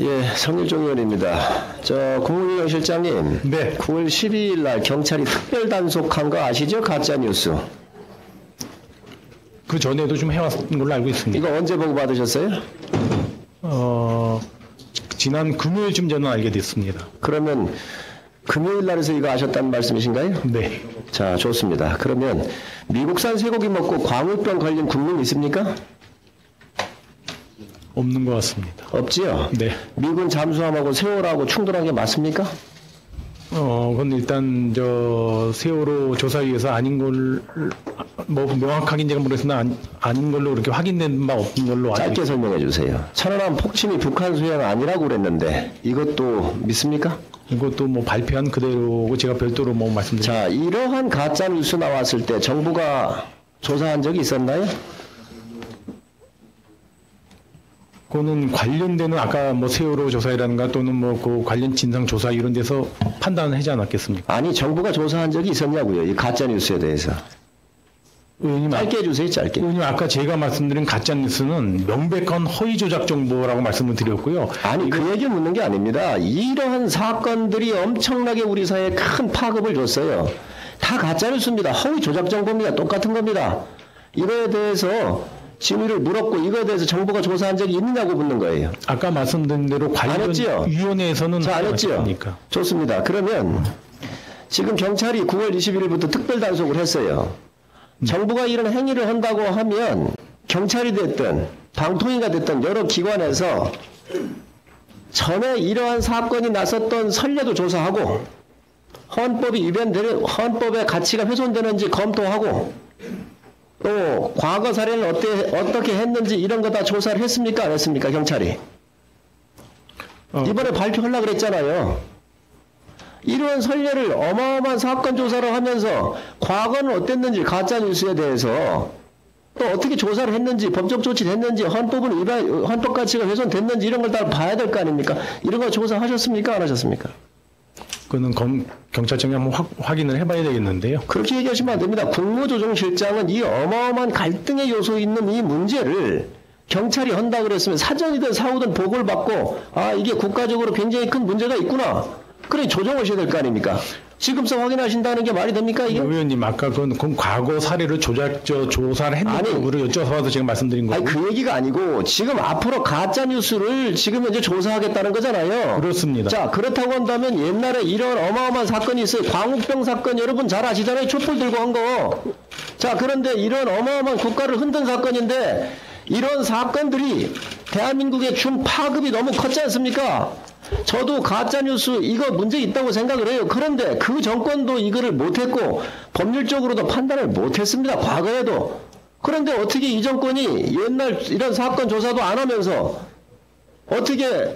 예, 성일종 의원입니다. 국무위원실장님. 네. 9월 12일 날 경찰이 특별 단속한 거 아시죠? 가짜 뉴스. 그 전에도 좀 해왔던 걸로 알고 있습니다. 이거 언제 보고 받으셨어요? 지난 금요일쯤 저는 알게 됐습니다. 그러면 금요일 날에서 이거 아셨다는 말씀이신가요? 네. 자, 좋습니다. 그러면 미국산 쇠고기 먹고 광우병 걸린 국민 있습니까? 없는 것 같습니다. 없지요? 네. 미군 잠수함하고 세월하고 충돌한 게 맞습니까? 그건 일단 세월호 조사위에서 아닌 걸 명확하게 제가 모르겠으나 아닌 걸로 그렇게 확인된 바 없는 걸로 알고 짧게 설명해 주세요. 천안함 폭침이 북한 소행 아니라고 그랬는데 이것도 믿습니까? 이것도 발표한 그대로고 제가 별도로 말씀드립니다. 자, 이러한 가짜 뉴스 나왔을 때 정부가 조사한 적이 있었나요? 그거는 관련되는 아까 세월호 조사이라든가 또는 그 관련 진상 조사 이런 데서 판단을 하지 않았겠습니까? 아니, 정부가 조사한 적이 있었냐고요, 이 가짜 뉴스에 대해서. 의원님, 짧게 해주세요, 짧게. 의원님, 아까 제가 말씀드린 가짜 뉴스는 명백한 허위 조작 정보라고 말씀을 드렸고요. 아니, 그 얘기 묻는 게 아닙니다. 이러한 사건들이 엄청나게 우리 사회에 큰 파급을 줬어요. 다 가짜 뉴스입니다. 허위 조작 정보입니다. 똑같은 겁니다. 이거에 대해서 진위를 물었고 이거에 대해서 정부가 조사한 적이 있느냐고 묻는 거예요. 아까 말씀드린 대로 관련 위원회에서는 안 했지요? 좋습니다. 그러면 지금 경찰이 9월 21일부터 특별 단속을 했어요. 정부가 이런 행위를 한다고 하면 경찰이 됐든 방통위가 됐든 여러 기관에서 전에 이러한 사건이 났었던 선례도 조사하고 헌법이 위반되는 헌법의 가치가 훼손되는지 검토하고 또 과거 사례는 어떻게 했는지 이런 거 다 조사를 했습니까? 안 했습니까? 경찰이. 이번에 발표하려고 그랬잖아요. 이런 선례를 어마어마한 사건 조사를 하면서 과거는 어땠는지 가짜뉴스에 대해서 또 어떻게 조사를 했는지 법적 조치를 했는지 헌법 가치가 훼손됐는지 이런 걸 다 봐야 될 거 아닙니까? 이런 거 조사하셨습니까? 안 하셨습니까? 그거는 경찰청이 한번 확인을 해봐야 되겠는데요. 그렇게 얘기하시면 안 됩니다. 국무조정실장은 이 어마어마한 갈등의 요소 있는 이 문제를 경찰이 한다 그랬으면 사전이든 사후든 보고를 받고 이게 국가적으로 굉장히 큰 문제가 있구나. 그래 조정하셔야 될 거 아닙니까? 지금서 확인하신다는 게 말이 됩니까 이게? 의원님 아까 그건 과거 사례를 조사를 했는지를 여쭤봐서 제가 말씀드린 거고. 아니 그 얘기가 아니고 지금 앞으로 가짜 뉴스를 지금 현재 조사하겠다는 거잖아요. 그렇습니다. 자 그렇다고 한다면 옛날에 이런 어마어마한 사건이 있어요. 광우병 사건 여러분 잘 아시잖아요. 촛불 들고 한 거. 자 그런데 이런 어마어마한 국가를 흔든 사건인데 이런 사건들이 대한민국에 준 파급이 너무 컸지 않습니까? 저도 가짜뉴스 이거 문제 있다고 생각을 해요. 그런데 그 정권도 이거를 못했고 법률적으로도 판단을 못했습니다. 과거에도. 그런데 어떻게 이 정권이 옛날 이런 사건 조사도 안 하면서 어떻게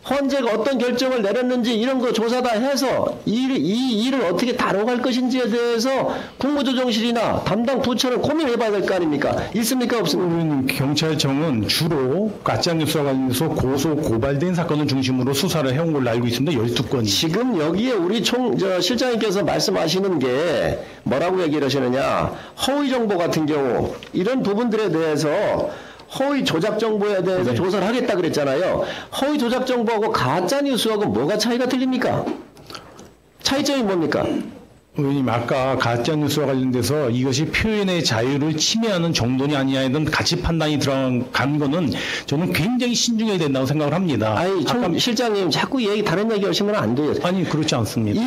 헌재가 어떤 결정을 내렸는지 이런 거 조사 다 해서 이 일을 어떻게 다뤄갈 것인지에 대해서 국무조정실이나 담당 부처는 고민해 봐야 될 거 아닙니까? 있습니까? 없습니까? 경찰청은 주로 가짜뉴스와 관련해서 고소 고발된 사건을 중심으로 수사를 해온 걸로 알고 있습니다. 12건이. 지금 여기에 우리 실장님께서 말씀하시는 게 뭐라고 얘기를 하시느냐. 허위 정보 같은 경우 이런 부분들에 대해서 허위 조작 정보에 대해서 조사를 하겠다 그랬잖아요. 허위 조작 정보하고 가짜 뉴스하고 뭐가 차이가 틀립니까? 차이점이 뭡니까? 의원님 아까 가짜 뉴스와 관련돼서 이것이 표현의 자유를 침해하는 정도냐 아니냐에는 가치 판단이 들어간 거는 저는 굉장히 신중해야 된다고 생각을 합니다. 아니 실장님 자꾸 다른 얘기 하시면 안 돼요. 아니 그렇지 않습니다.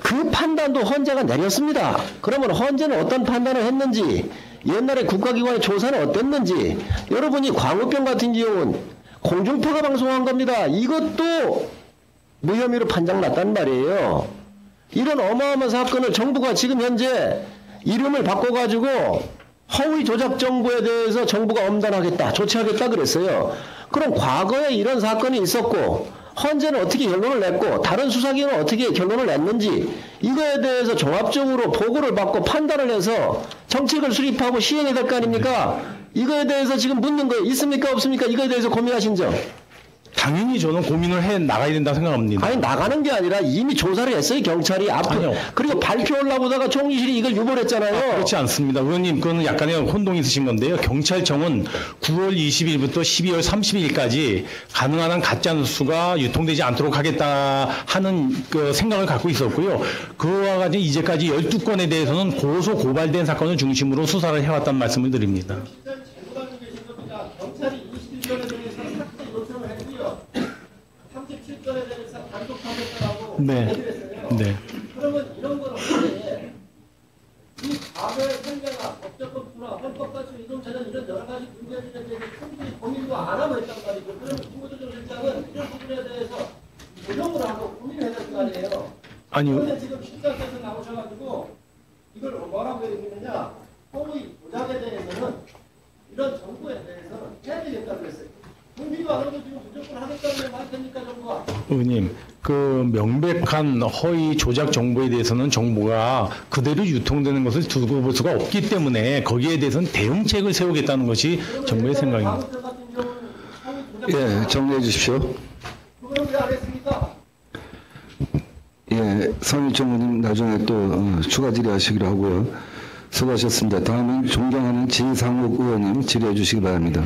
그 판단도 헌재가 내렸습니다. 그러면 헌재는 어떤 판단을 했는지 옛날에 국가기관의 조사는 어땠는지 여러분이 광우병 같은 경우는 공중파가 방송한 겁니다. 이것도 무혐의로 판정났단 말이에요. 이런 어마어마한 사건을 정부가 지금 현재 이름을 바꿔가지고 허위 조작 정보에 대해서 정부가 엄단하겠다, 조치하겠다 그랬어요. 그럼 과거에 이런 사건이 있었고 헌재는 어떻게 결론을 냈고 다른 수사기관은 어떻게 결론을 냈는지 이거에 대해서 종합적으로 보고를 받고 판단을 해서 정책을 수립하고 시행해야 될 거 아닙니까? 이거에 대해서 지금 묻는 거 있습니까? 없습니까? 이거에 대해서 고민하신 점. 당연히 저는 고민을 해 나가야 된다고 생각합니다. 아니 나가는 게 아니라 이미 조사를 했어요 경찰이 아니요. 그리고 발표하려고 하다가 총리실이 이걸 유보했잖아요. 그렇지 않습니다. 의원님, 그거는 약간의 혼동이 있으신 건데요. 경찰청은 9월 20일부터 12월 30일까지 가능한 한 가짜 뉴스가 유통되지 않도록 하겠다 하는 그 생각을 갖고 있었고요. 그와 같이 이제까지 12건에 대해서는 고소 고발된 사건을 중심으로 수사를 해왔다는 말씀을 드립니다. 잘못하고 계신 겁니다. 경찰이 21건에 대해서 사건 요청을 했고요. 37건에 대해서 단독 파견하고 네. 해드렸어요. 네. 그러면 이런 건 어떻게 이 과거의 선례나 법적법 분화, 헌법가치 이동차는 이런 여러 가지 문제들에 대해서 충분히 고민도 안 하고 했단 말이죠. 그러면 국무조정 실장은 이런 부분에 대해서 조정을 하고 고민을 해야 될 거 아니에요. 아니요. 그런데 지금 실장께서 나오셔가지고 이걸 뭐라고 얘기했느냐, 허위 조작에 대해서는 이런 정부에 대해서는 해야 되겠다고 했어요. 국민도 안 하고 지금 무조건 하겠다고 할 테니까 정부가. 의원님, 그 명백한 허위 조작 정보에 대해서는 정부가 그대로 유통되는 것을 두고 볼 수가 없기 때문에 거기에 대해서는 대응책을 세우겠다는 것이 정부의 생각입니다. 다음 같은 경우는 허위 조작 예, 정리해 주십시오. 그걸 왜 안 했습니까? 예, 성일종 의원님 나중에 또 추가 질의하시기로 하고요. 수고하셨습니다. 다음은 존경하는 지상욱 의원님 질의해 주시기 바랍니다.